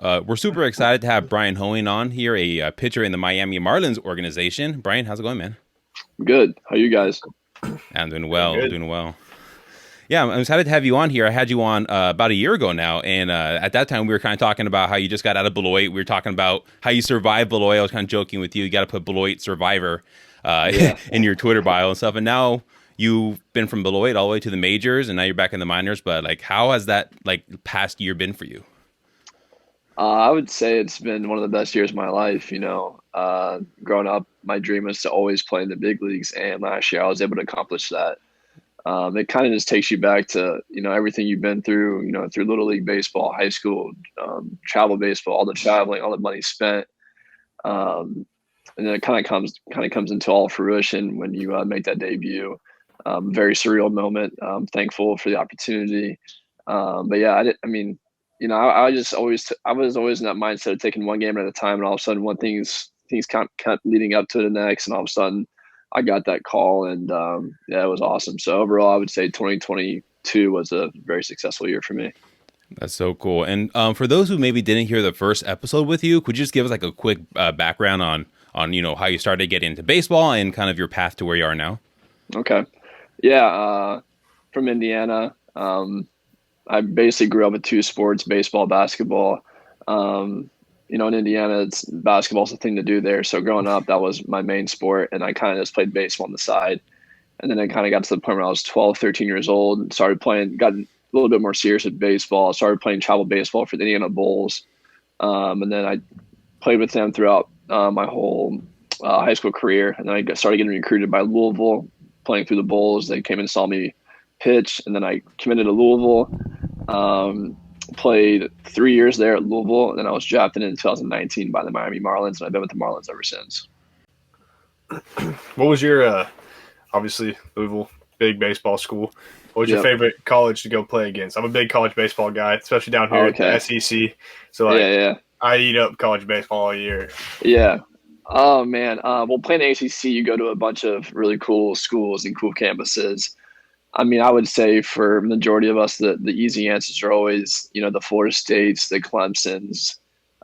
We're super excited to have Bryan Hoeing on here, a pitcher in the Miami Marlins organization. Bryan, how's it going, man? Good. How you guys? I'm doing Doing well, good. doing well. Yeah, I'm excited to have you on here. I had you on about a year ago now, and at that time we were kind of talking about how you just got out of Beloit. We were talking about how you survived Beloit. I was kind of joking with you. You got to put Beloit Survivor Yeah. in your Twitter bio and stuff. And now you've been from Beloit all the way to the majors, and now you're back in the minors. But like, how has that like past year been for you? I would say it's been one of the best years of my life. Growing up, my dream was to always play in the big leagues, and last year I was able to accomplish that. It kind of just takes you back to, everything you've been through, through Little League baseball, high school, travel baseball, all the traveling, all the money spent. Um, and then it kind of comes into all fruition when you make that debut. Very surreal moment. Thankful for the opportunity. But yeah, I was always in that mindset of taking one game at a time, and all of a sudden, one things kept leading up to the next, and all of a sudden, I got that call, and yeah, it was awesome. So overall, I would say 2022 was a very successful year for me. That's so cool. And for those who maybe didn't hear the first episode with you, could you just give us like a quick background on how you started getting into baseball and kind of your path to where you are now? Okay, yeah, from Indiana. I basically grew up with two sports: baseball, basketball. In Indiana, it's basketball's the thing to do there. So growing up, that was my main sport, and I kind of just played baseball on the side. And then I kind of got to the point where I was 12, 13 years old and started playing, got a little bit more serious with baseball. Started playing travel baseball for the Indiana Bulls. And then I played with them throughout my whole high school career. And then started getting recruited by Louisville, playing through the Bulls. They came and saw me pitch, and then I committed to Louisville. Played 3 years there at Louisville, and then I was drafted in 2019 by the Miami Marlins, and I've been with the Marlins ever since. What was your obviously Louisville, big baseball school? What was your Yep. favorite college to go play against? I'm a big college baseball guy, especially down here Oh, at the okay. SEC. So Yeah. I eat up college baseball all year. Yeah. Oh man. Well, playing the ACC, you go to a bunch of really cool schools and cool campuses. I mean, I would say for majority of us, the easy answers are always, the Florida States, the Clemsons,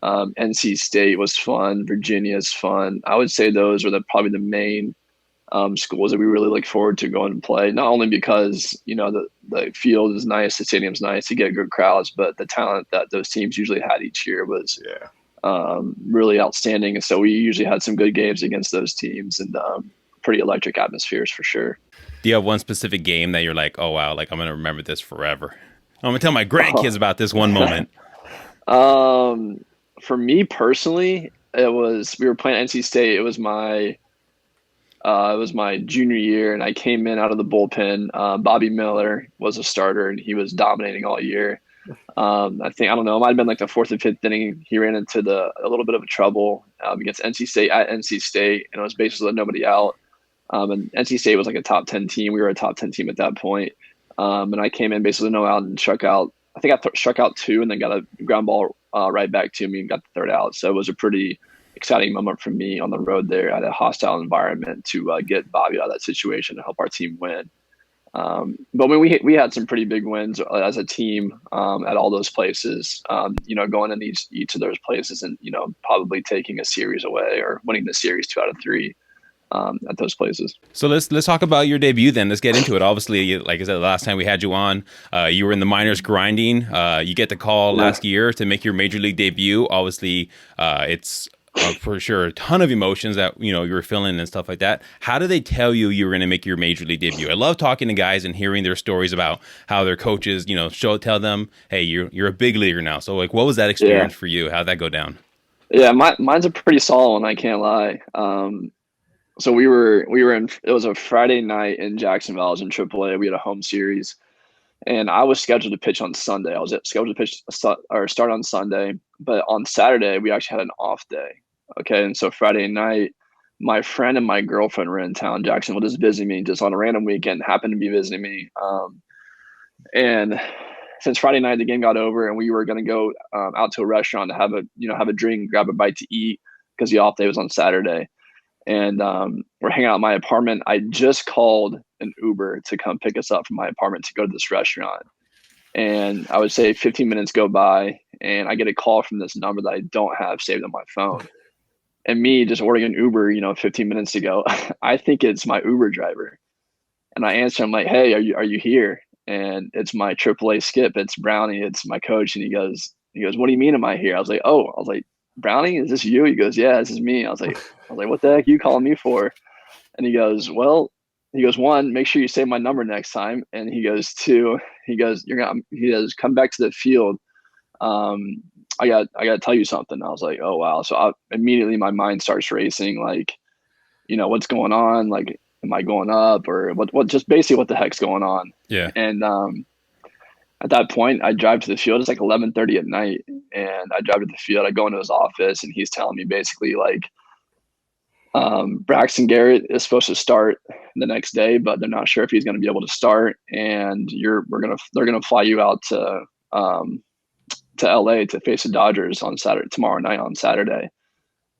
NC State was fun, Virginia is fun. I would say those are probably the main schools that we really look forward to going to play. Not only because the field is nice, the stadium's nice, you get good crowds, but the talent that those teams usually had each year was Yeah. really outstanding. And so we usually had some good games against those teams, and pretty electric atmospheres for sure. Do you have one specific game that you're like, oh wow, like I'm gonna remember this forever? I'm gonna tell my grandkids about this one moment. For me personally, we were playing NC State. It was my junior year, and I came in out of the bullpen. Bobby Miller was a starter, and he was dominating all year. I don't know, it might have been like the fourth and fifth inning. He ran into a little bit of trouble against NC State at NC State, and it was basically nobody out. And NC State was like a top 10 team. We were a top 10 team at that point. And I came in basically no out and struck out. I think I struck out two, and then got a ground ball right back to me and got the third out. So it was a pretty exciting moment for me on the road there at a hostile environment to get Bobby out of that situation and help our team win. But I mean, we had some pretty big wins as a team at all those places. Going in each of those places and probably taking a series away or winning the series 2 out of 3 at those places. So let's talk about your debut then. Let's get into it. Obviously, like I said, the last time we had you on, you were in the minors grinding. You get the call last year to make your major league debut. Obviously, it's for sure a ton of emotions that you were feeling and stuff like that. How did they tell you were going to make your major league debut? I love talking to guys and hearing their stories about how their coaches, tell them, "Hey, you're a big leaguer now." So, like, what was that experience for you? How'd that go down? Yeah, mine's a pretty solid one. I can't lie. So we were in. It was a Friday night in Jacksonville. I was in AAA. We had a home series, and I was scheduled to pitch on Sunday. I was scheduled to pitch or start on Sunday, but on Saturday we actually had an off day. Okay, and so Friday night, my friend and my girlfriend were in town. Jacksonville just visiting me, just on a random weekend. Happened to be visiting me, and since Friday night the game got over, and we were going to go out to a restaurant to have a drink, grab a bite to eat because the off day was on Saturday. And we're hanging out in my apartment. I just called an Uber to come pick us up from my apartment to go to this restaurant. And I would say 15 minutes go by, and I get a call from this number that I don't have saved on my phone. And me just ordering an Uber, 15 minutes ago, I think it's my Uber driver. And I answer, I'm like, "Hey, are you here?" And it's my AAA skip. It's Brownie. It's my coach. And he goes, "What do you mean am I here?" I was like, "Brownie, is this you?" He goes, "Yeah, this is me." I was like, "What the heck are you calling me for?" And he goes, "Well," he goes, "One, make sure you save my number next time." And he goes, "Two," he goes, "Come back to the field. Um, I got to tell you something." I was like, "Oh wow." So immediately my mind starts racing, like, what's going on? Like, am I going up, or just basically what the heck's going on? Yeah. And at that point, I drive to the field. It's like 11:30 at night, and I drive to the field. I go into his office, and he's telling me basically like, Braxton Garrett is supposed to start the next day, but they're not sure if he's going to be able to start. And they're gonna fly you out to LA to face the Dodgers on Saturday, tomorrow night on Saturday,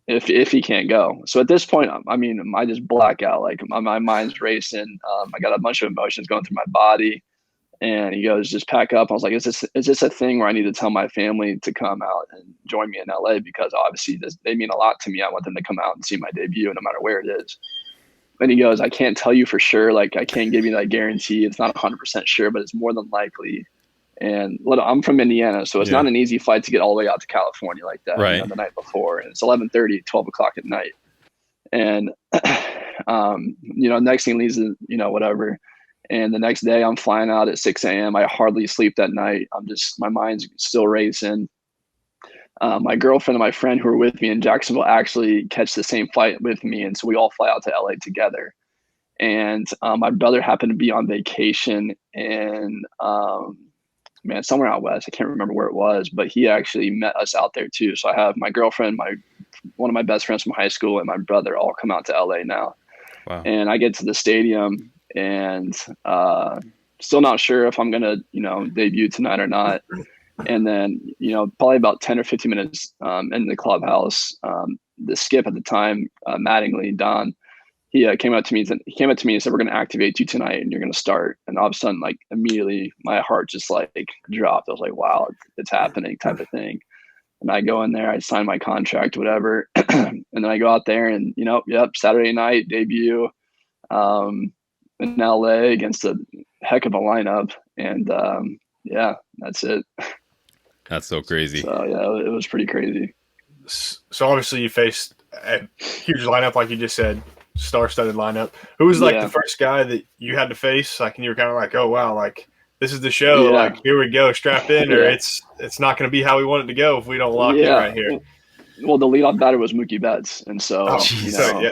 if he can't go. So at this point, I mean, I just black out. Like my mind's racing. I got a bunch of emotions going through my body. And he goes, "Just pack up." I was like, "Is this a thing where I need to tell my family to come out and join me in LA? Because obviously they mean a lot to me. I want them to come out and see my debut, no matter where it is." And he goes, "I can't tell you for sure. Like, I can't give you that guarantee. It's not 100% sure, but it's more than likely." And I'm from Indiana, so it's not an easy flight to get all the way out to California like that, Right. the night before. And it's 11:30, 12 o'clock at night. And, next thing leads to, whatever. And the next day I'm flying out at 6 a.m. I hardly sleep that night. My mind's still racing. My girlfriend and my friend who were with me in Jacksonville actually catch the same flight with me. And so we all fly out to LA together. And my brother happened to be on vacation in, somewhere out west. I can't remember where it was, but he actually met us out there too. So I have my girlfriend, one of my best friends from high school, and my brother all come out to LA now. Wow. And I get to the stadium, and still not sure if I'm gonna, debut tonight or not. And then, probably about 10 or 15 minutes in the clubhouse, the skip at the time, Mattingly, Don, he came up to me and said, "We're going to activate you tonight, and you're going to start." And all of a sudden, like, immediately my heart just like dropped. I was like, "Wow, it's happening," type of thing. And I go in there, I sign my contract, whatever. And then I go out there and, Saturday night debut in LA against a heck of a lineup. And that's it. That's so crazy. So yeah, it was pretty crazy. So obviously you faced a huge lineup, like you just said, star-studded lineup. Who was like the first guy that you had to face? Like, and you were kind of like, "Oh wow, like this is the show. Yeah. Like here we go, strap in, or it's not going to be how we want it to go if we don't lock in right here." Well, the leadoff batter was Mookie Betts, and so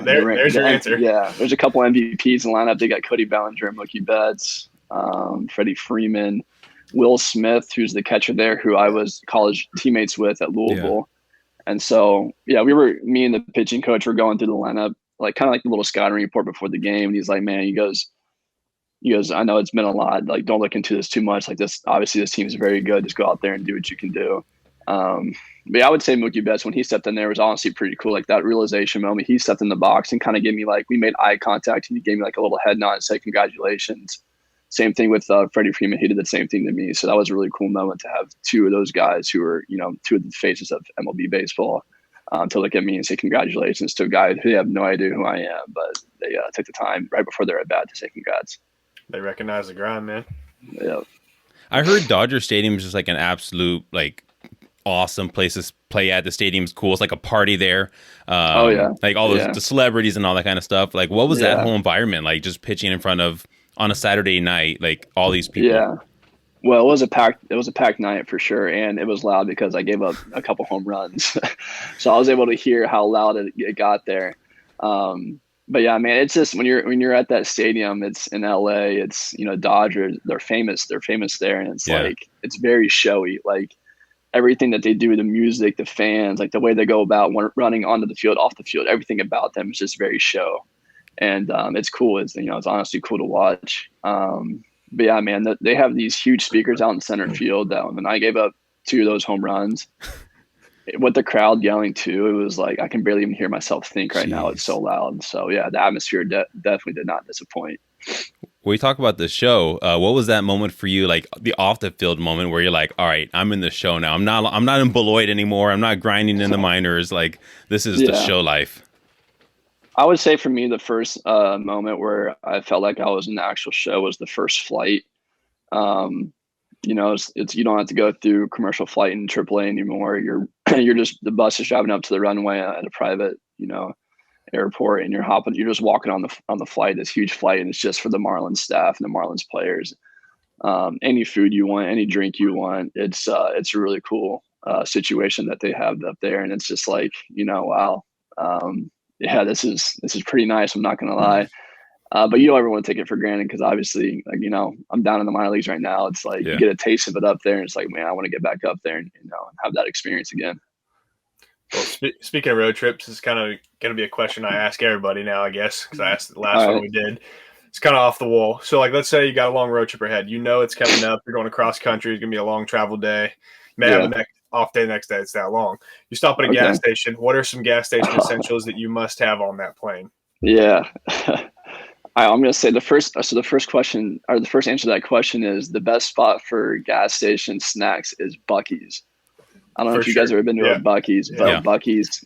there's your answer. Yeah, there's a couple MVPs in the lineup. They got Cody Bellinger, Mookie Betts, Freddie Freeman, Will Smith, who's the catcher there, who I was college teammates with at Louisville. And so, me and the pitching coach were going through the lineup, like kind of like the little scouting report before the game. And he's like, "Man," he goes, "I know it's been a lot. Like, don't look into this too much. Like this, obviously this team is very good. Just go out there and do what you can do." But I would say Mookie Betts, when he stepped in there, was honestly pretty cool. Like that realization moment, he stepped in the box and kind of gave me we made eye contact, and he gave me like a little head nod and said, "Congratulations." Same thing with Freddie Freeman. He did the same thing to me. So that was a really cool moment to have two of those guys who were, two of the faces of MLB baseball to look at me and say congratulations to a guy who they have no idea who I am, but they took the time right before they're at bat to say congrats. They recognize the grind, man. Yeah. I heard Dodger Stadium is just like an absolute awesome place to play at. The stadium's cool. It's like a party there. Like all those the celebrities and all that kind of stuff. Like, what was that whole environment like? Just pitching in front of on a Saturday night, like all these people. Yeah. Well, it was a packed night for sure, and it was loud because I gave up a couple home runs, so I was able to hear how loud it got there. But yeah, man, it's just when you're at that stadium, it's in LA, it's Dodgers, they're famous there, and it's like it's very showy, like everything that they do, the music, the fans, like the way they go about running onto the field, off the field, everything about them is just very show. And it's cool. It's honestly cool to watch. But yeah, man, they have these huge speakers out in center field that when I gave up two of those home runs, with the crowd yelling too, it was like I can barely even hear myself think right now. It's so loud. So yeah, the atmosphere definitely did not disappoint. when we talk about the show, what was that moment for you, like the off the field moment where you're like, all right, I'm in the show now. I'm not in Beloit anymore. I'm not grinding in the minors. Like, this is the show life. I would say for me, the first moment where I felt like I was in the actual show was the first flight. You know, it's you don't have to go through commercial flight in AAA anymore. You're just, the bus is driving up to the runway at a private, you know, airport, and you're just walking on the flight, this huge flight, and it's just for the Marlins staff and the Marlins players. Any food you want, any drink you want. It's a really cool situation that they have up there, and it's just like, you know, wow, yeah, this is pretty nice. I'm not gonna lie. But you don't ever want to take it for granted, because obviously, like, you know, I'm down in the minor leagues right now. It's like you get a taste of it up there, and it's like, man, I want to get back up there and, you know, have that experience again. Well, speaking of road trips, it's kind of going to be a question I ask everybody now, I guess, because I asked it the last one we did. It's kind of off the wall. So, like, let's say you got a long road trip ahead. You know it's coming up. You're going across country. It's going to be a long travel day. You may have a off day the next day. It's that long. You stop at a gas station. What are some gas station essentials that you must have on that plane? Yeah. I'm going to say the first question, or the first answer to that question, is the best spot for gas station snacks is Buc-ee's. I don't know if you guys have ever been to a Buc-ee's, but Buc-ee's,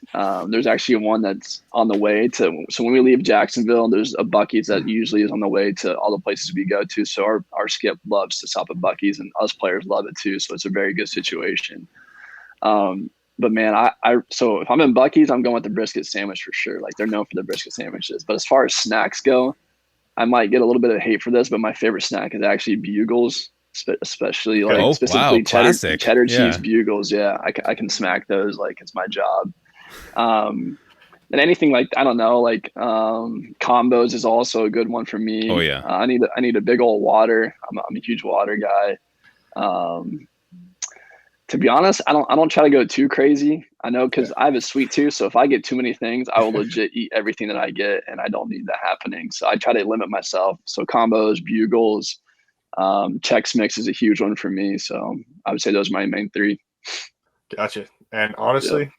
there's actually one that's on the way to, so when we leave Jacksonville, there's a Buc-ee's that usually is on the way to all the places we go to. So our skip loves to stop at Buc-ee's, and us players love it too. So it's a very good situation. But man, so if I'm in Buc-ee's, I'm going with the brisket sandwich for sure. Like, they're known for the brisket sandwiches. But as far as snacks go, I might get a little bit of hate for this, but my favorite snack is actually Bugles, especially like specifically cheddar cheese Bugles. Yeah, I can smack those like it's my job. And anything like, I don't know, like combos is also a good one for me. Oh yeah. I need a big old water. I'm a huge water guy. To be honest, I don't try to go too crazy. I know, because I have a sweet tooth, so if I get too many things, I will legit eat everything that I get, and I don't need that happening. So I try to limit myself. So combos, Bugles, Chex Mix is a huge one for me. So I would say those are my main three. Gotcha. And honestly,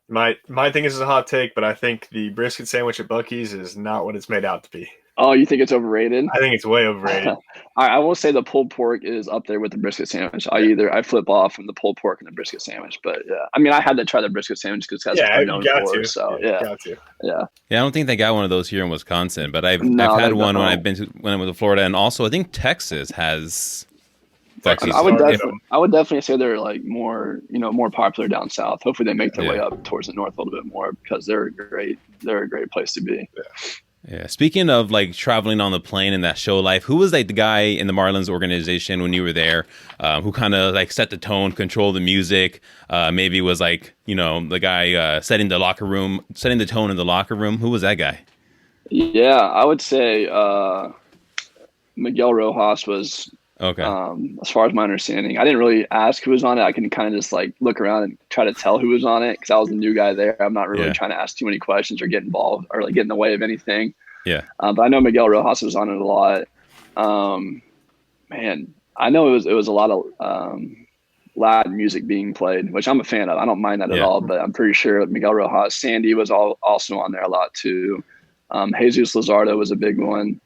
my thing is a hot take, but I think the brisket sandwich at Buc-ee's is not what it's made out to be. Oh, you think it's overrated? I think it's way overrated. I will say the pulled pork is up there with the brisket sandwich. I flip off from the pulled pork and the brisket sandwich, but yeah, I mean, I had to try the brisket sandwich because that's what I'm known for. So got to. Yeah. I don't think they got one of those here in Wisconsin, but I've had one when I went to Florida, and also I think Texas has. I would definitely say they're like more popular down south. Hopefully they make their way up towards the north a little bit more, because they're great. They're a great place to be. Yeah. Speaking of like traveling on the plane and that show life, who was like the guy in the Marlins organization when you were there, who kind of like set the tone, controlled the music, maybe was like, you know, the guy setting the tone in the locker room? Who was that guy? Yeah, I would say Miguel Rojas was. Okay. As far as my understanding, I didn't really ask who was on it. I can kind of just like look around and try to tell who was on it, because I was the new guy there. I'm not really trying to ask too many questions or get involved or like get in the way of anything. Yeah. But I know Miguel Rojas was on it a lot. Man, I know it was a lot of loud music being played, which I'm a fan of. I don't mind that at all. But I'm pretty sure Miguel Rojas, Sandy was also on there a lot too. Jesus Luzardo was a big one.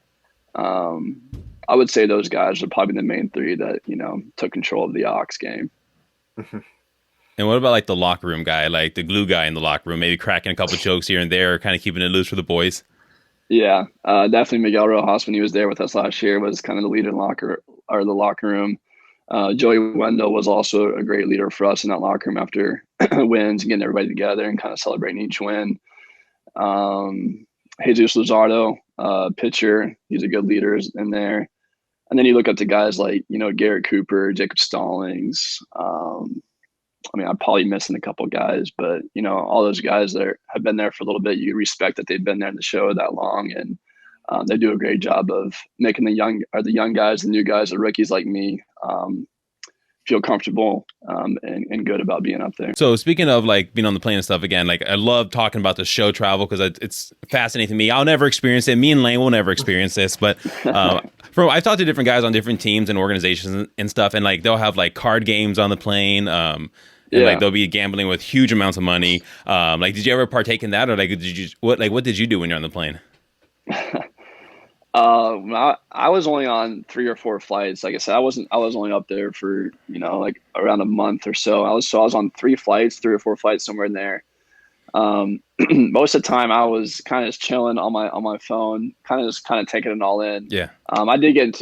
I would say those guys are probably the main three that, you know, took control of the aux game. And what about like the locker room guy, like the glue guy in the locker room, maybe cracking a couple of jokes here and there, kind of keeping it loose for the boys? Yeah, definitely Miguel Rojas, when he was there with us last year, was kind of the leader in the locker room. Joey Wendell was also a great leader for us in that locker room after wins, getting everybody together and kind of celebrating each win. Jesus Luzardo, pitcher, he's a good leader in there. And then you look up to guys like, you know, Garrett Cooper, Jacob Stallings. I mean, I'm probably missing a couple guys, but, you know, all those guys that have been there for a little bit, you respect that they've been there in the show that long. And they do a great job of making the young guys, the new guys, the rookies like me, feel comfortable and good about being up there. So speaking of like being on the plane and stuff, again, like I love talking about the show travel because it's fascinating to me. I'll never experience it. Me and Lane will never experience this, but I've talked to different guys on different teams and organizations and stuff, and like they'll have like card games on the plane. And like they'll be gambling with huge amounts of money. Like, did you ever partake in that, or like what did you do when you're on the plane? I was only on 3 or 4 flights. Like I said, I was only up there for, like around a month or so. I was on 3 flights, 3 or 4 flights, somewhere in there. Most of the time I was kind of just chilling on my phone, kind of taking it all in. Yeah. I did get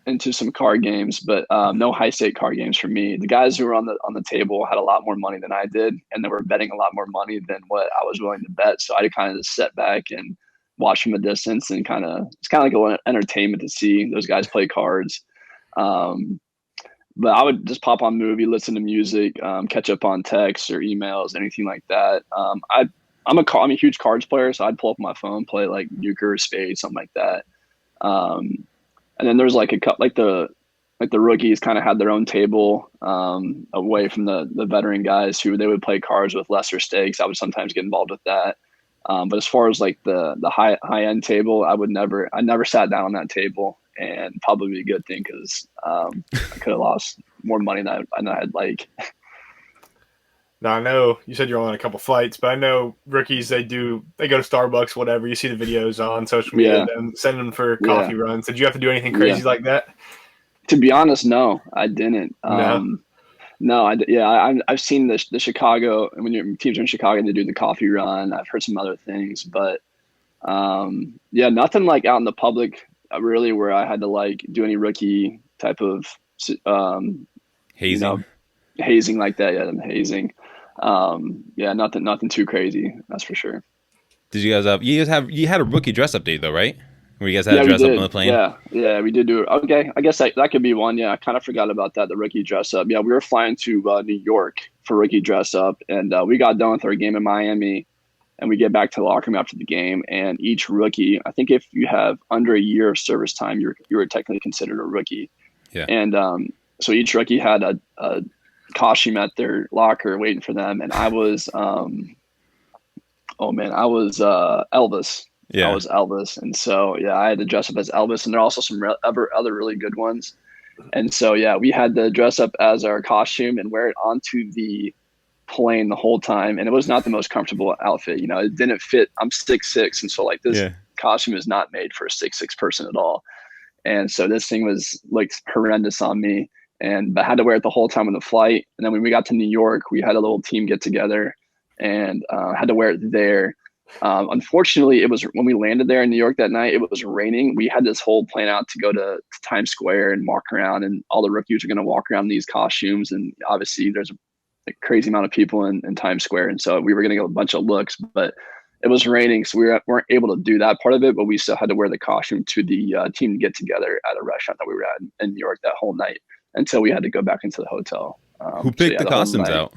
into some card games, but no high stake card games for me. The guys who were on the table had a lot more money than I did, and they were betting a lot more money than what I was willing to bet. So I kind of just sat back and watch from a distance, and it's kind of like an entertainment to see those guys play cards. Um, but I would just pop on movie, listen to music, catch up on texts or emails, anything like that. I'm a huge cards player, so I'd pull up my phone, play like euchre or spade, something like that. And then there's like the rookies kind of had their own table away from the veteran guys who they would play cards with lesser stakes. I would sometimes get involved with that. But as far as like the high end table, I never sat down on that table, and probably a good thing because I could have lost more money than I'd like. Now I know you said you're on a couple flights, but I know rookies they go to Starbucks, whatever. You see the videos on social media, them send them for coffee runs. Did you have to do anything crazy like that? To be honest, no, I didn't. No. No, I've seen the Chicago, and when your teams are in Chicago, they do the coffee run. I've heard some other things, but nothing like out in the public really where I had to like do any rookie type of Hazing. Hazing like that. Yeah, I'm hazing. Nothing too crazy. That's for sure. Did you guys you had a rookie dress up date though, right? Where you guys had to dress up on the plane? Yeah, we did do it. Okay, I guess that could be one. Yeah, I kind of forgot about that, the rookie dress up. Yeah, we were flying to New York for rookie dress up, and we got done with our game in Miami, and we get back to the locker room after the game, and each rookie, I think if you have under a year of service time, you're technically considered a rookie. Yeah. And so each rookie had a costume at their locker waiting for them, and I was Elvis. Yeah. I was Elvis. And so, I had to dress up as Elvis, and there are also some other really good ones. And so, we had to dress up as our costume and wear it onto the plane the whole time. And it was not the most comfortable outfit. It didn't fit. I'm 6'6", and so like this costume is not made for a 6'6" person at all. And so this thing was like horrendous on me. But I had to wear it the whole time on the flight. And then when we got to New York, we had a little team get together and had to wear it there. Unfortunately, it was when we landed there in New York that night, it was raining. We had this whole plan out to go to Times Square and walk around, and all the rookies are going to walk around in these costumes. And obviously there's a crazy amount of people in Times Square. And so we were going to get a bunch of looks, but it was raining. So we weren't able to do that part of it, but we still had to wear the costume to the team to get together at a restaurant that we were at in New York that whole night until we had to go back into the hotel. Who picked the costumes out?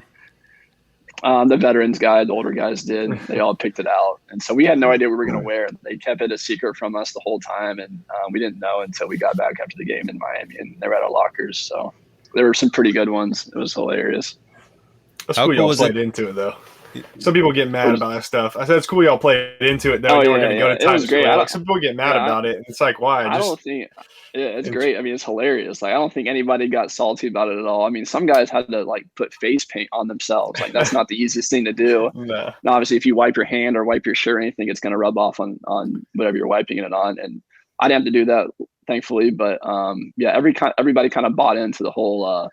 The veterans guy, the older guys did. They all picked it out. And so we had no idea what we were going to wear. They kept it a secret from us the whole time. And we didn't know until we got back after the game in Miami, and they were at our lockers. So there were some pretty good ones. It was hilarious. That's cool y'all played into it, though. Some people get mad about that stuff. I said it's cool y'all played into it, though. They were going to go to Times Square. Like, some people get mad about it. And it's like, why? I don't think – it's great. I mean, it's hilarious. Like, I don't think anybody got salty about it at all. I mean, some guys had to like put face paint on themselves. Like, that's not the easiest thing to do. No. Now, obviously, if you wipe your hand or wipe your shirt or anything, it's going to rub off on whatever you're wiping it on. And I didn't have to do that, thankfully. But everybody kind of bought into the whole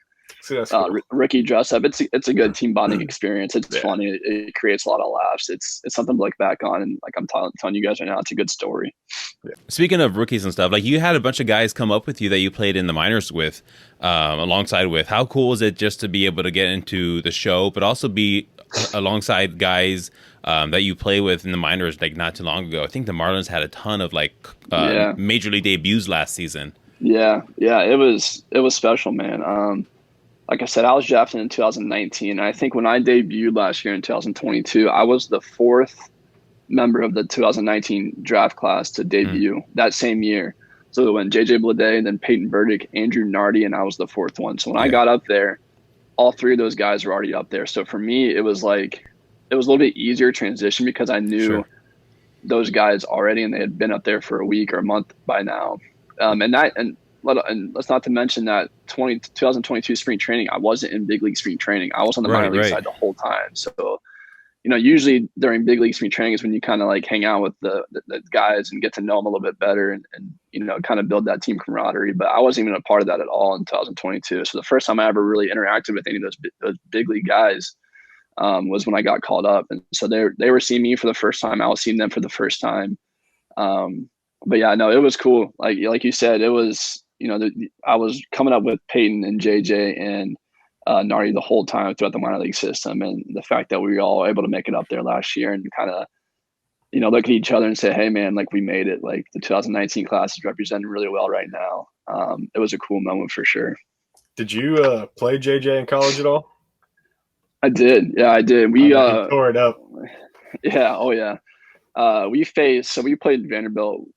rookie dress up. It's a good team bonding experience. It's funny. It creates a lot of laughs. It's something to look back on. And like I'm telling you guys right now, it's a good story. Yeah. Speaking of rookies and stuff, like you had a bunch of guys come up with you that you played in the minors with, alongside with. How cool was it just to be able to get into the show, but also be alongside guys that you play with in the minors like not too long ago? I think the Marlins had a ton of like major league debuts last season. Yeah, it was special, man. Like I said, I was drafted in 2019. And I think when I debuted last year in 2022, I was the fourth member of the 2019 draft class to debut that same year. So when JJ Bleday, then Peyton Burdick, Andrew Nardi, and I was the fourth one. So when I got up there, all three of those guys were already up there. So for me, it was a little bit easier transition because I knew those guys already, and they had been up there for a week or a month by now. And let's not to mention that 2022 spring training, I wasn't in big league spring training. I was on the minor league side the whole time. So usually during big league spring training is when you kind of like hang out with the guys and get to know them a little bit better and kind of build that team camaraderie. But I wasn't even a part of that at all in 2022. So the first time I ever really interacted with any of those big league guys was when I got called up. And so they were seeing me for the first time. I was seeing them for the first time. But yeah, no, it was cool. Like you said, it was, I was coming up with Peyton and JJ and Nardi the whole time throughout the minor league system, and the fact that we were all able to make it up there last year and kind of look at each other and say, hey man, like we made it. Like the 2019 class is represented really well right now. It was a cool moment for sure. Did you play JJ in college at all? I did. Yeah, I did. We tore it up. Yeah. Oh yeah. We played Vanderbilt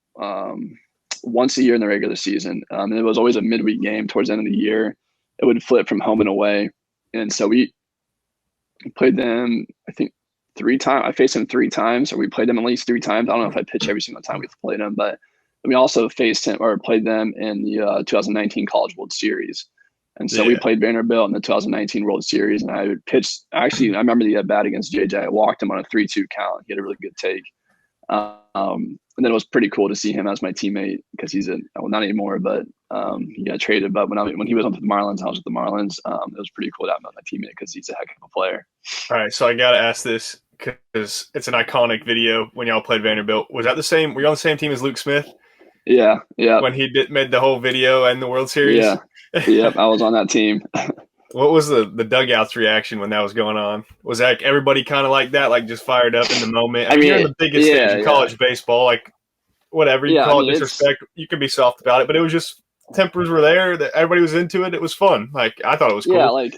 once a year in the regular season. And it was always a midweek game towards the end of the year. It would flip from home and away. And so we played them, I think, 3 times. I faced them 3 times, or we played them at least 3 times. I don't know if I pitched every single time we played them, but we also played them in the 2019 College World Series. And so we played Vanderbilt in the 2019 World Series, and I pitched. Actually, I remember the at-bat against JJ. I walked him on a 3-2 count. He had a really good take. And then it was pretty cool to see him as my teammate because he's not anymore, but he got traded. But when he was on the Marlins, I was with the Marlins. It was pretty cool to have him as my teammate because he's a heck of a player. All right, so I got to ask this because it's an iconic video when y'all played Vanderbilt. Was that the same? Were you on the same team as Luke Smith? Yeah. When he made the whole video and the World Series? Yeah. Yep, I was on that team. What was the dugout's reaction when that was going on? Was that everybody kind of like that, like just fired up in the moment? I mean, you're in the biggest stage in college baseball, like whatever you call it disrespect, you can be soft about it, but it was just tempers were there, that everybody was into it. It was fun. Like I thought it was cool. Yeah, like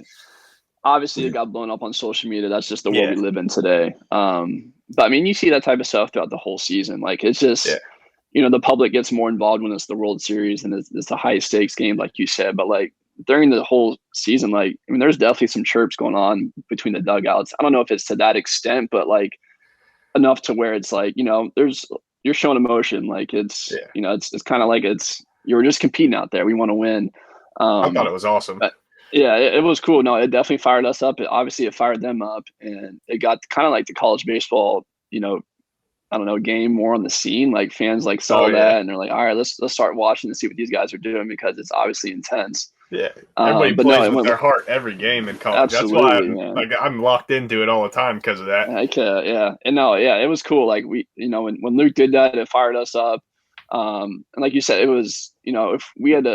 obviously it got blown up on social media. That's just the world we live in today. But I mean, you see that type of stuff throughout the whole season. Like it's just the public gets more involved when it's the World Series and it's a high stakes game, like you said. But like during the whole season, like I mean, there's definitely some chirps going on between the dugouts. I don't know if it's to that extent, but like enough to where it's like you're showing emotion. Like it's it's kind of like you're just competing out there. We want to win. I thought it was awesome. It was cool. No, it definitely fired us up. It fired them up, and it got kind of like the college baseball, I don't know, game more on the scene. Like fans saw that and they're like, all right, let's start watching and see what these guys are doing because it's obviously intense. Yeah, everybody plays with their heart every game in college. That's why I'm locked into it all the time because of that. It was cool. Like when Luke did that, it fired us up. And like you said, it was if we had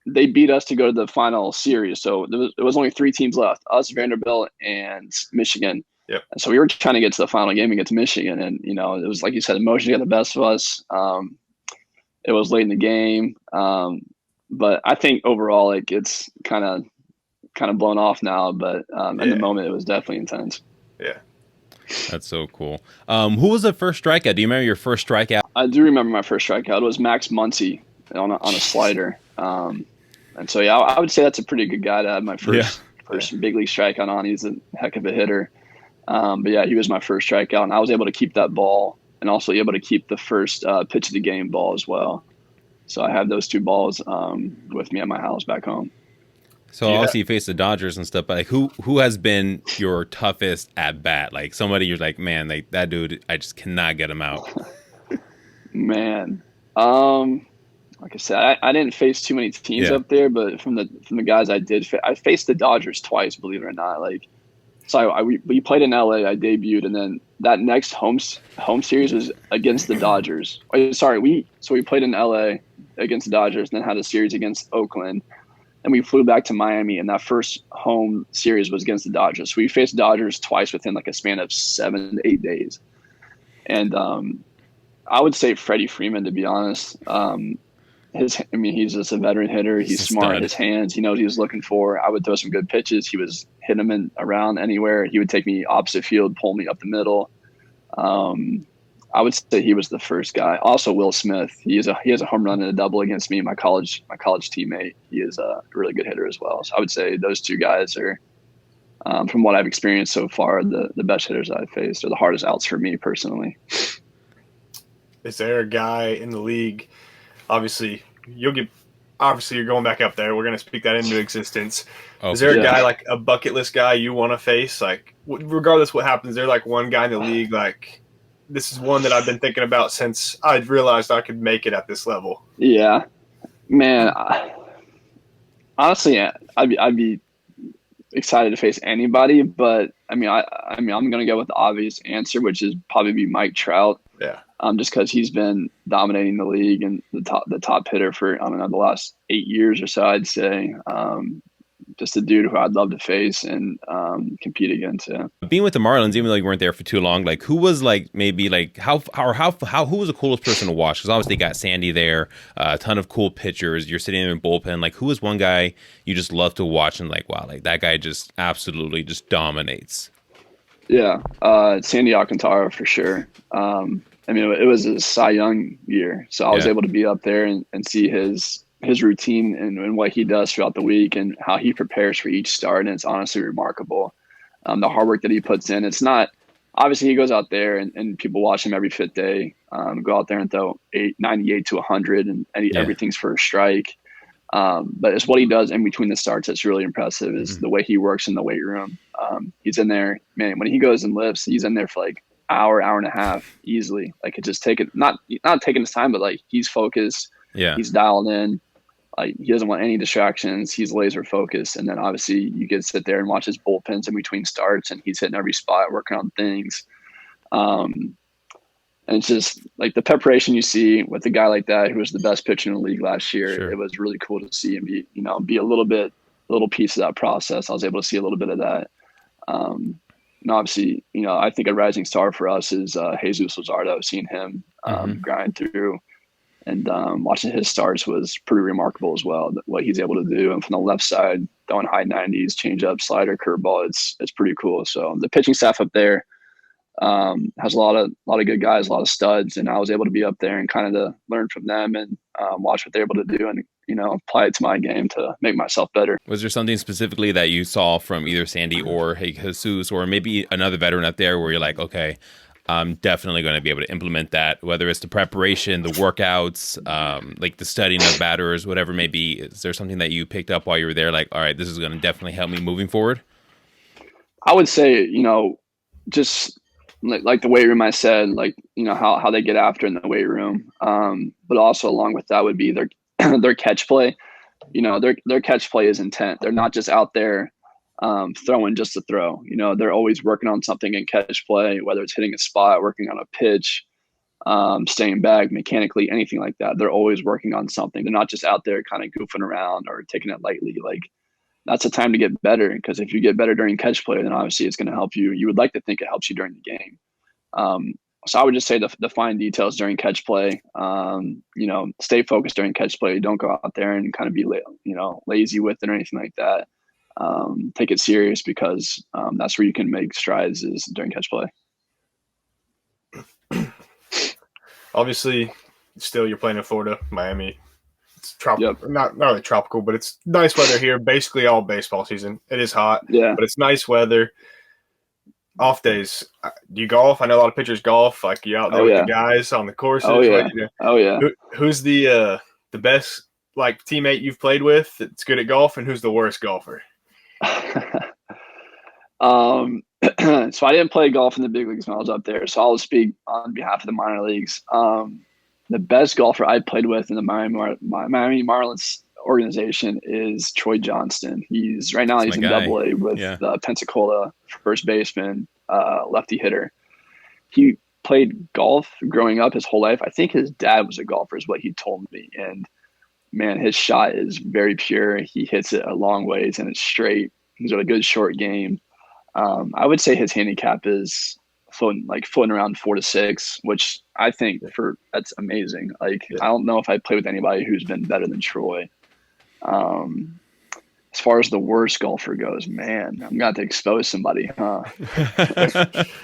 they beat us to go to the final series, so there was only 3 teams left: us, Vanderbilt, and Michigan. Yep. And so we were trying to get to the final game against Michigan, and it was like you said, emotion got the best of us. It was late in the game. But I think overall, like it's kind of blown off now. But in the moment, it was definitely intense. Yeah, that's so cool. Who was the first strikeout? Do you remember your first strikeout? I do remember my first strikeout. It was Max Muncy on a slider. And so I would say that's a pretty good guy to have my first big league strikeout on. He's a heck of a hitter. But yeah, he was my first strikeout, and I was able to keep that ball, and also able to keep the first pitch of the game ball as well. So I have those 2 balls with me at my house back home. So obviously you face the Dodgers and stuff, but like who has been your toughest at bat? Like somebody you're like, man, like that dude, I just cannot get him out. Man, like I said, I didn't face too many teams up there, but from the guys I did, I faced the Dodgers twice, believe it or not. Like, so we played in LA. I debuted, and then that next home series was against the Dodgers. We played in LA against the Dodgers, and then had a series against Oakland, and we flew back to Miami, and that first home series was against the Dodgers. So we faced Dodgers twice within like a span of 7 to 8 days, and I would say Freddie Freeman, to be honest. He's just a veteran hitter. He's smart. His hands, he knows what he was looking for. I would throw some good pitches. He was hitting them around anywhere. He would take me opposite field, pull me up the middle. I would say he was the first guy. Also, Will Smith. He has a home run and a double against me. My college teammate. He is a really good hitter as well. So I would say those 2 guys are, from what I've experienced so far, the best hitters I've faced, or the hardest outs for me personally. Is there a guy in the league? Obviously, you'll get obviously you're going back up there. We're going to speak that into existence. Oh, Is there a yeah. guy, like a bucket list guy you want to face? Like, regardless what happens, is there like one guy in the league, like, this is one that I've been thinking about since I realized I could make it at this level? Yeah, man. Honestly, I'd be excited to face anybody, but I mean, I'm gonna go with the obvious answer, which is probably be Mike Trout. Yeah. Just because he's been dominating the league and the top hitter for, I don't know, the last 8 years or so, I'd say. Just a dude who I'd love to face and compete against. Yeah. Being with the Marlins, even though you weren't there for too long, like who was like maybe like how who was the coolest person to watch? Because obviously you got Sandy there, a ton of cool pitchers. You're sitting in the bullpen. Like who was one guy you just love to watch and like wow, like that guy just absolutely just dominates. Yeah, Sandy Alcantara for sure. I mean, it was his Cy Young year, so I was able to be up there and see his routine and what he does throughout the week and how he prepares for each start. And it's honestly remarkable. The hard work that he puts in. It's not, obviously he goes out there and people watch him every fifth day, go out there and throw 98 to 100 and everything's for a strike. But it's what he does in between the starts that's really impressive is the way he works in the weight room. He's in there, man, when he goes and lifts, he's in there for like hour and a half easily. Like it just not taking his time, but like he's focused. Yeah. He's dialed in. Like he doesn't want any distractions. He's laser focused. And then obviously you get to sit there and watch his bullpens in between starts and he's hitting every spot, working on things. And it's just like the preparation you see with a guy like that, who was the best pitcher in the league last year. Sure. It was really cool to see him be a little piece of that process. I was able to see a little bit of that. And obviously, I think a rising star for us is Jesus Luzardo. Seeing him grind through and watching his starts was pretty remarkable as well. What he's able to do, and from the left side, throwing high 90s, changeup, slider, curveball, it's pretty cool. So the pitching staff up there has a lot of good guys, a lot of studs, and I was able to be up there and kind of to learn from them and watch what they're able to do and apply it to my game to make myself better. Was there something specifically that you saw from either Sandy or Jesus or maybe another veteran up there where you're like, okay, I'm definitely going to be able to implement that, whether it's the preparation, the workouts, like the studying of batters, whatever it may be? Is there something that you picked up while you were there, like, all right, this is going to definitely help me moving forward? I would say, just like the weight room I said, like, how they get after in the weight room. But also along with that would be their catch play. Their catch play is intent. They're not just out there throwing just to throw. They're always working on something in catch play, whether it's hitting a spot, working on a pitch, staying back mechanically, anything like that. They're always working on something. They're not just out there kind of goofing around or taking it lightly. Like that's a time to get better, because if you get better during catch play, then obviously it's going to help you. You would like to think it helps you during the game. So I would just say the fine details during catch play, stay focused during catch play. Don't go out there and kind of be, lazy with it or anything like that. Take it serious, because that's where you can make strides is during catch play. Obviously, still you're playing in Florida, Miami. It's tropical, not really tropical, but it's nice weather here. Basically all baseball season. It is hot, but it's nice weather. Off days, do you golf? I know a lot of pitchers golf. Like you out there with the guys on the courses. Who's the best like teammate you've played with that's good at golf, and who's the worst golfer? So I didn't play golf in the big leagues when I was up there, so I'll speak on behalf of the minor leagues. The best golfer I played with in the Miami Marlins organization is Troy Johnston. He's in Double-A with Pensacola, first baseman, lefty hitter. He played golf growing up his whole life. I think his dad was a golfer is what he told me. And man, his shot is very pure. He hits it a long ways and it's straight. He's got a good short game. I would say his handicap is floating around 4 to 6, which I think that's amazing. Like, I don't know if I play with anybody who's been better than Troy. As far as the worst golfer goes, man, I'm going to expose somebody, huh?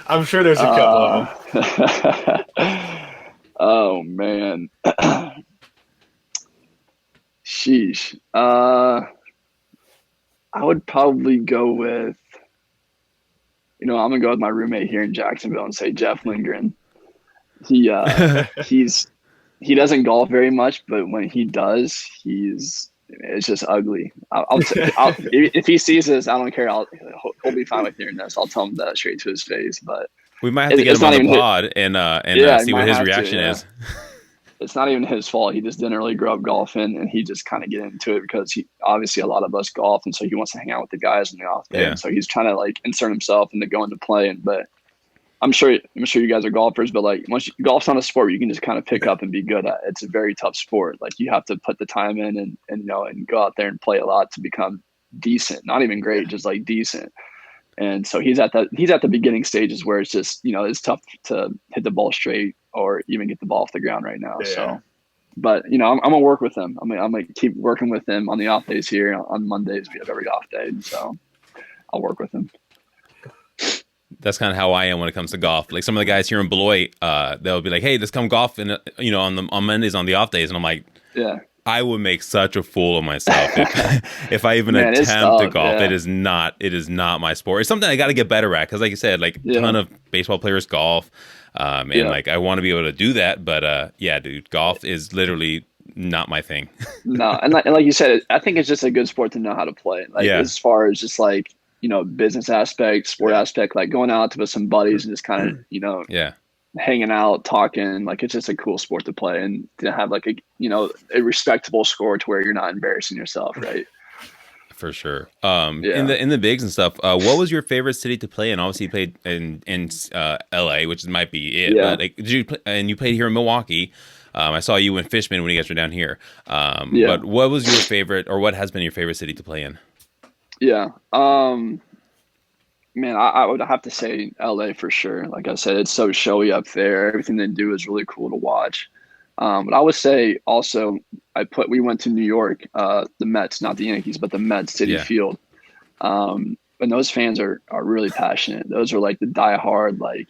I'm sure there's a couple of them. Oh, man. Sheesh. I would probably go with, I'm going to go with my roommate here in Jacksonville and say Jeff Lindgren. He's he doesn't golf very much, but when he does, it's just ugly. If he sees this, I don't care. He'll be fine with hearing this. I'll tell him that straight to his face. But We might have to get him on the pod and see what his reaction is. It's not even his fault. He just didn't really grow up golfing, and he just kind of get into it because obviously a lot of us golf, and so he wants to hang out with the guys in the off day. Yeah. And so he's trying to like insert himself into going to play. But I'm sure you guys are golfers, but like golf's not a sport where you can just kind of pick up and be good at. It's a very tough sport. Like you have to put the time in and go out there and play a lot to become decent. Not even great, just like decent. And so he's at the beginning stages where it's just, it's tough to hit the ball straight or even get the ball off the ground right now. Yeah. So, but I'm gonna work with him. I'm gonna keep working with him on the off days here. On Mondays we have every off day, so I'll work with him. That's kind of how I am when it comes to golf. Like some of the guys here in Beloit, they'll be like, "Hey, let's come golf," and on Mondays on the off days, and I'm like, "Yeah." I would make such a fool of myself if I even attempt to golf. Yeah. It is not my sport. It's something I got to get better at because, like you said, like a ton of baseball players golf, and like I want to be able to do that. But dude, golf is literally not my thing. No, and like you said, I think it's just a good sport to know how to play. Like as far as just like business aspect, sport aspect, like going out with some buddies and just kind of hanging out, talking, like it's just a cool sport to play and to have like a respectable score to where you're not embarrassing yourself, right? For sure. In the bigs and stuff, what was your favorite city to play in? Obviously you played in LA, which might be it. But like, you played here in Milwaukee. I saw you in Fishman when you guys were down here. But what was your favorite, or what has been your favorite city to play in? Yeah. Man, I would have to say LA for sure. Like I said, it's so showy up there. Everything they do is really cool to watch. But I would say also we went to New York, the Mets, not the Yankees, but the Mets Citi Field. And those fans are really passionate. Those are like the diehard, like,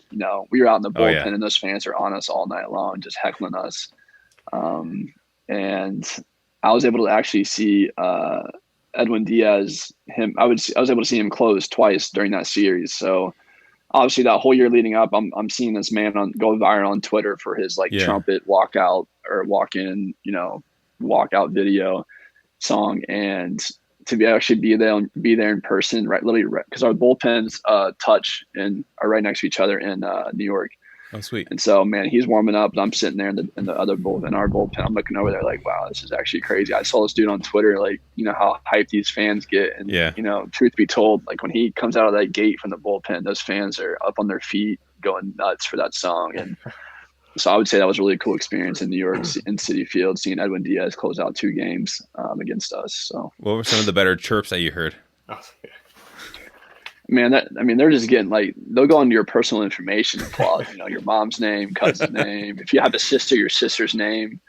we were out in the bullpen and those fans are on us all night long, just heckling us. And I was able to actually see Edwin Diaz, I was able to see him close twice during that series. So obviously that whole year leading up, I'm seeing this man go viral on Twitter for his trumpet walkout or walk-in, walkout video song. And to actually be there in person, right? Literally, because our bullpens touch and are right next to each other in New York. Oh, sweet. And so, man, he's warming up, and I'm sitting there in the other in our bullpen. I'm looking over there like, wow, this is actually crazy. I saw this dude on Twitter, like, how hyped these fans get. And, truth be told, like when he comes out of that gate from the bullpen, those fans are up on their feet going nuts for that song. And so I would say that was a really cool experience in New York, in Citi Field, seeing Edwin Diaz close out 2 games against us. So, what were some of the better chirps that you heard? Oh, yeah. Man, they're just getting they'll go into your personal information and pull out, your mom's name, cousin's name. If you have a sister, your sister's name.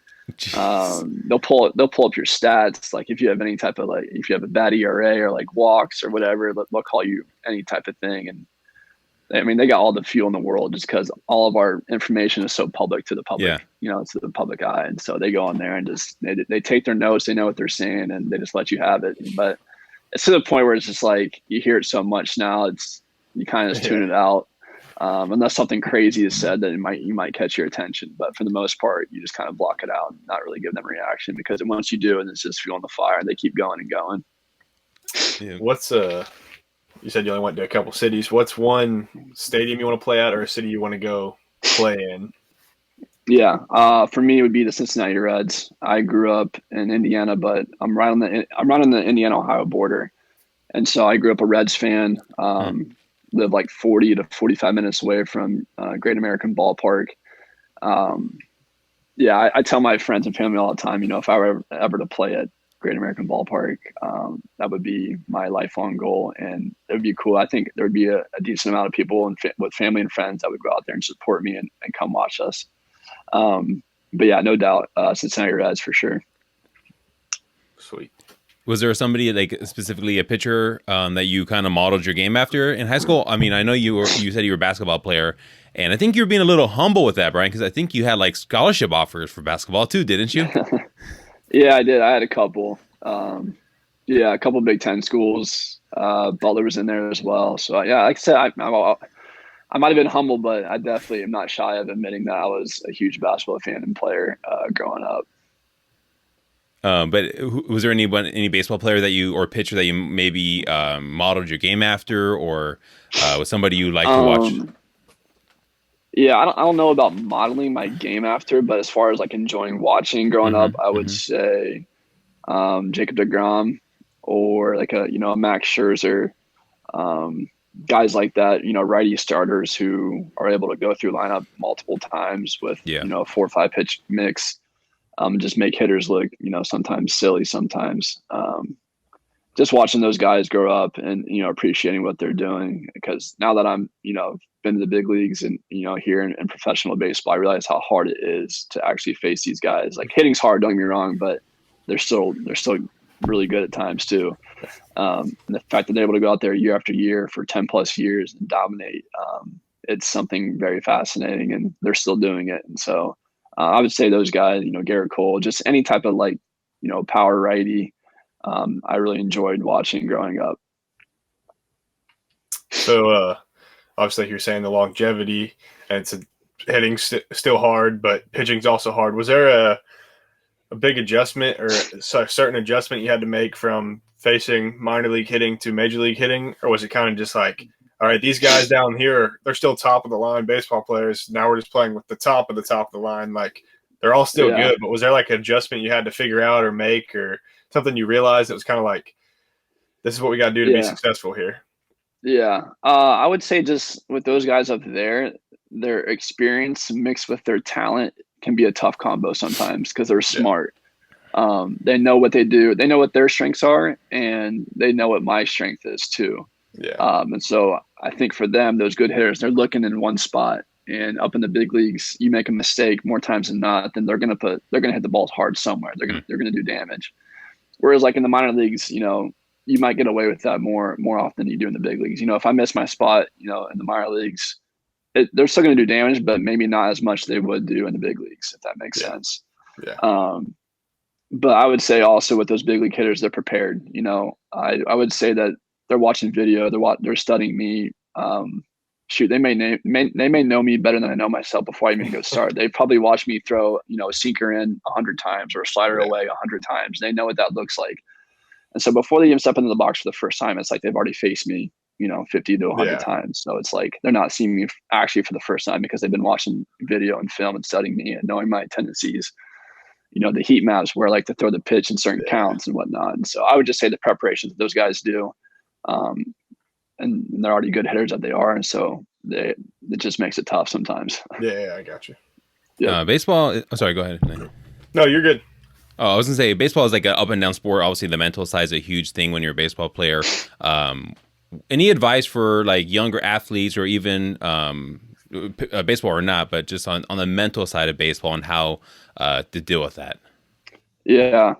They'll pull up your stats. Like if you have any type of if you have a bad ERA or like walks or whatever, they'll call you any type of thing. And they got all the fuel in the world just because all of our information is so public to the public, to the public eye. And so they go on there and just, they take their notes, they know what they're saying, and they just let you have it. But it's to the point where it's just like you hear it so much now, you kind of just tune it out. Unless something crazy is said that you might catch your attention, but for the most part, you just kind of block it out and not really give them a reaction, because once you do, and it's just fueling the fire, and they keep going and going. Yeah. What's you said you only went to a couple cities. What's one stadium you want to play at, or a city you want to go play in? Yeah, for me, it would be the Cincinnati Reds. I grew up in Indiana, but I'm right on the Indiana-Ohio border, and so I grew up a Reds fan. Live like 40 to 45 minutes away from Great American Ballpark. I tell my friends and family all the time, if I were ever to play at Great American Ballpark, that would be my lifelong goal, and it would be cool. I think there would be a decent amount of people with family and friends that would go out there and support me and come watch us. But yeah, no doubt, Cincinnati Reds for sure. Sweet. Was there somebody specifically a pitcher that you kind of modeled your game after in high school? I mean, I know you said you were a basketball player, and I think you were being a little humble with that, Bryan, because I think you had scholarship offers for basketball too, didn't you? Yeah, I did. I had a couple. A couple Big Ten schools. Butler was in there as well. So yeah, like I said, I might have been humble, but I definitely am not shy of admitting that I was a huge basketball fan and player growing up. But was there any baseball player that you or pitcher that you maybe modeled your game after, or was somebody you like to watch? Um, yeah, I don't know about modeling my game after, but as far as like enjoying watching growing up, I would Hmm. say Jacob deGrom or like a Max Scherzer, um, guys like that, righty starters who are able to go through lineup multiple times with, Yeah. a 4 or 5 pitch mix, just make hitters look, sometimes silly, sometimes. Just watching those guys grow up and, appreciating what they're doing. Because now that I'm, been to the big leagues and, here in professional baseball, I realize how hard it is to actually face these guys. Like hitting's hard, don't get me wrong, but they're still really good at times too. And the fact that they're able to go out there year after year for 10 plus years and dominate, it's something very fascinating, and they're still doing it. And so I would say those guys, Garrett Cole, just any type of like, power righty, I really enjoyed watching growing up. So obviously, you're saying the longevity and hitting still hard, but pitching's also hard. Was there a big adjustment or a certain adjustment you had to make from facing minor league hitting to major league hitting, or was it kind of just like, all right, these guys down here, they're still top of the line baseball players. Now we're just playing with the top of the line. Like they're all still Yeah. good, but was there like an adjustment you had to figure out or make, or something you realized that was kind of like, this is what we got to do to be Yeah. successful here? Yeah. I would say just with those guys up there, their experience mixed with their talent can be a tough combo sometimes because they're Yeah. smart. They know what they do. They know what their strengths are, and they know what my strength is too. Yeah. And so I think for them, those good hitters, they're looking in one spot. And up in the big leagues, you make a mistake more times than not, then they're gonna hit the balls hard somewhere. They're gonna do damage. Whereas like in the minor leagues, you might get away with that more often than you do in the big leagues. If I miss my spot, in the minor leagues, they're still gonna do damage, but maybe not as much they would do in the big leagues, if that makes Yeah. sense. Yeah. But I would say also with those big league hitters, they're prepared. I would say that they're watching video, they're studying me. Shoot, they may know me better than I know myself before I even go start. They probably watch me throw, a sinker in 100 times or a slider Yeah. away 100 times. They know what that looks like. And so before they even step into the box for the first time, it's like they've already faced me, 50 to 100 Yeah. times. So it's like they're not seeing me actually for the first time because they've been watching video and film and studying me and knowing my tendencies. The heat maps where I like to throw the pitch in certain counts and whatnot. And so I would just say the preparations that those guys do, and they're already good hitters that they are. And so it just makes it tough sometimes. Yeah, I got you. Yeah. Baseball. Oh, sorry, go ahead. No, you're good. Oh, I was gonna say baseball is like an up and down sport. Obviously, the mental side is a huge thing when you're a baseball player. Any advice for like younger athletes or even baseball or not, but just on the mental side of baseball and how to deal with that? Yeah.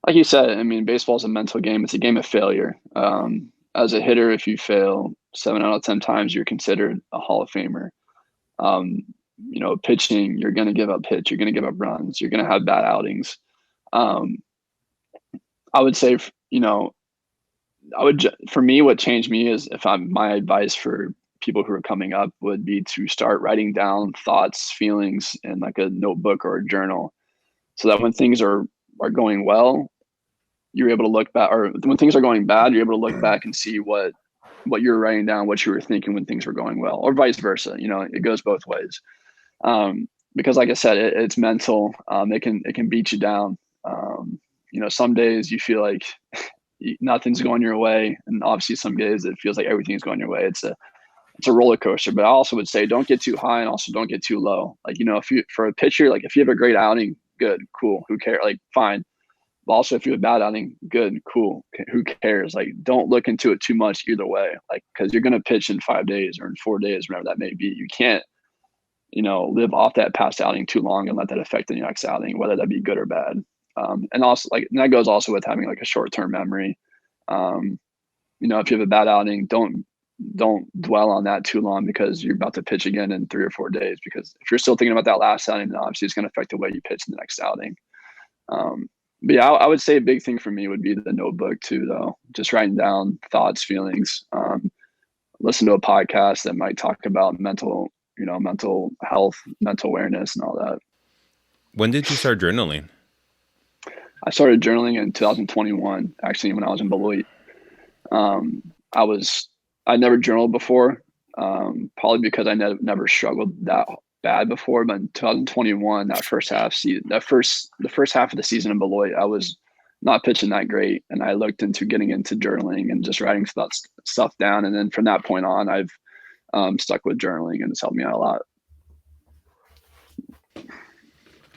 Like you said, I mean, baseball is a mental game. It's a game of failure. As a hitter, if you fail 7 out of 10 times, you're considered a Hall of Famer. Pitching, you're going to give up hits, you're going to give up runs, you're going to have bad outings. I would say, for me, what changed me is my advice for people who are coming up would be to start writing down thoughts, feelings in like a notebook or a journal, so that when things are going well, you're able to look back, or when things are going bad, you're able to look back and see what you're writing down, what you were thinking when things were going well, or vice versa. It goes both ways. Because like I said, it's mental. It can beat you down. Some days you feel like nothing's going your way, and obviously some days it feels like everything's going your way. It's a roller coaster. But I also would say don't get too high and also don't get too low. Like, for a pitcher, like if you have a great outing, good, cool, who cares? Like, fine. But also if you have a bad outing, good, cool, who cares? Like, don't look into it too much either way. Like, because you're gonna pitch in 5 days or in 4 days, whenever that may be. You can't, live off that past outing too long and let that affect the next outing, whether that be good or bad. And also, and that goes also with having like a short-term memory. If you have a bad outing, don't dwell on that too long, because you're about to pitch again in 3 or 4 days. Because if you're still thinking about that last outing, then obviously it's going to affect the way you pitch in the next outing. But yeah, I would say a big thing for me would be the notebook too, though. Just writing down thoughts, feelings, listen to a podcast that might talk about mental health, mental awareness, and all that. When did you start journaling? I started journaling in 2021, actually, when I was in Beloit. I never journaled before, probably because I never struggled that bad before. But in 2021, the first half of the season in Beloit, I was not pitching that great, and I looked into getting into journaling and just writing stuff down. And then from that point on, I've stuck with journaling, and it's helped me out a lot.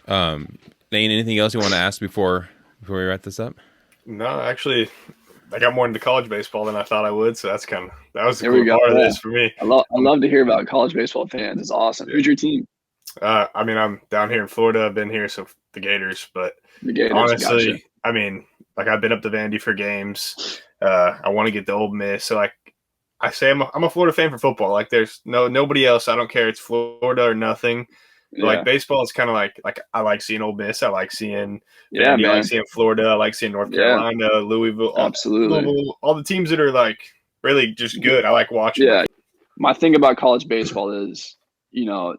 Lane, anything else you want to ask before we wrap this up? No, actually, I got more into college baseball than I thought I would, so that was the cool part of this for me. I love to hear about college baseball fans. It's awesome. Who's your team? I mean, I'm down here in Florida. I've been here, so the Gators. But honestly, gotcha. I mean, like I've been up to Vandy for games. I want to get to Ole Miss. So like I say, I'm a Florida fan for football. Like there's nobody else. I don't care. It's Florida or nothing. Yeah. Like baseball is kind of like I like seeing Ole Miss. I like seeing Vandy. I like seeing Florida. I like seeing North Carolina, Louisville. Absolutely. All the teams that are like really just good. I like watching. Yeah. My thing about college baseball is,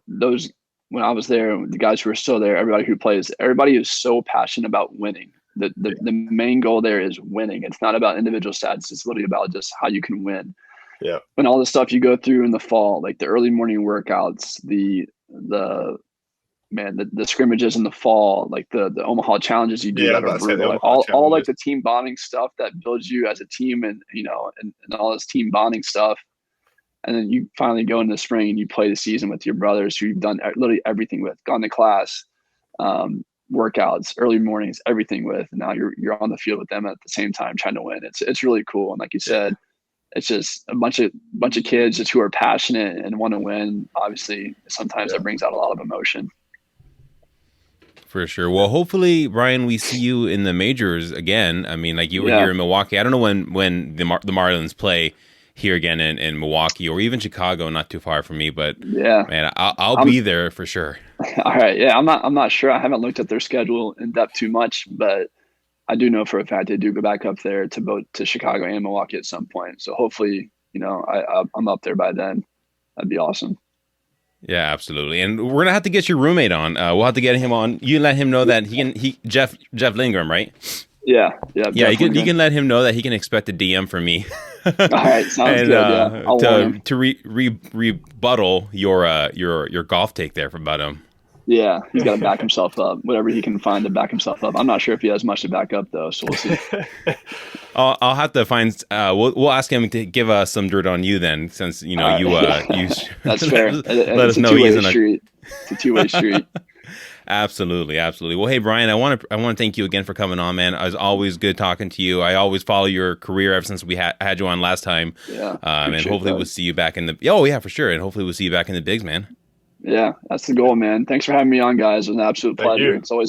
those when I was there, the guys who are still there, everybody is so passionate about winning. The main goal there is winning. It's not about individual stats. It's literally about just how you can win. Yeah. And all the stuff you go through in the fall, like the early morning workouts, the scrimmages in the fall, like the Omaha challenges you do that are brutal. Like all like the team bonding stuff that builds you as a team, and and all this team bonding stuff. And then you finally go in the spring and you play the season with your brothers who you've done literally everything with, gone to class, workouts, early mornings, everything with. And now you're on the field with them at the same time trying to win. It's really cool. And like you said, it's just a bunch of kids just who are passionate and want to win. Obviously, sometimes that brings out a lot of emotion. For sure. Well, hopefully, Bryan, we see you in the majors again. I mean, like you were here in Milwaukee. I don't know when the Marlins play here again in Milwaukee or even Chicago, not too far from me. But man, I'll be there for sure. All right. Yeah, I'm not sure. I haven't looked at their schedule in depth too much, but I do know for a fact they do go back up there to both to Chicago and Milwaukee at some point. So hopefully, I'm up there by then. That'd be awesome. Yeah, absolutely. And we're gonna have to get your roommate on. We'll have to get him on. You let him know that Jeff Lindgren, right? Yeah. You can let him know that he can expect a DM from me. All right, sounds good. Yeah, to rebuttal your golf take there about him. Yeah, he's got to back himself up. Whatever he can find to back himself up. I'm not sure if he has much to back up though, so we'll see. I'll have to find. We'll ask him to give us some dirt on you then, since you That's fair. Let us know he's in It's a two-way street. Absolutely. Well, hey Bryan, I want to thank you again for coming on, man. It was always good talking to you. I always follow your career ever since we had you on last time. Yeah. And hopefully we'll see you back in the. Oh yeah, for sure. And hopefully we'll see you back in the bigs, man. Yeah, that's the goal, man. Thanks for having me on, guys. It was an absolute pleasure. It's always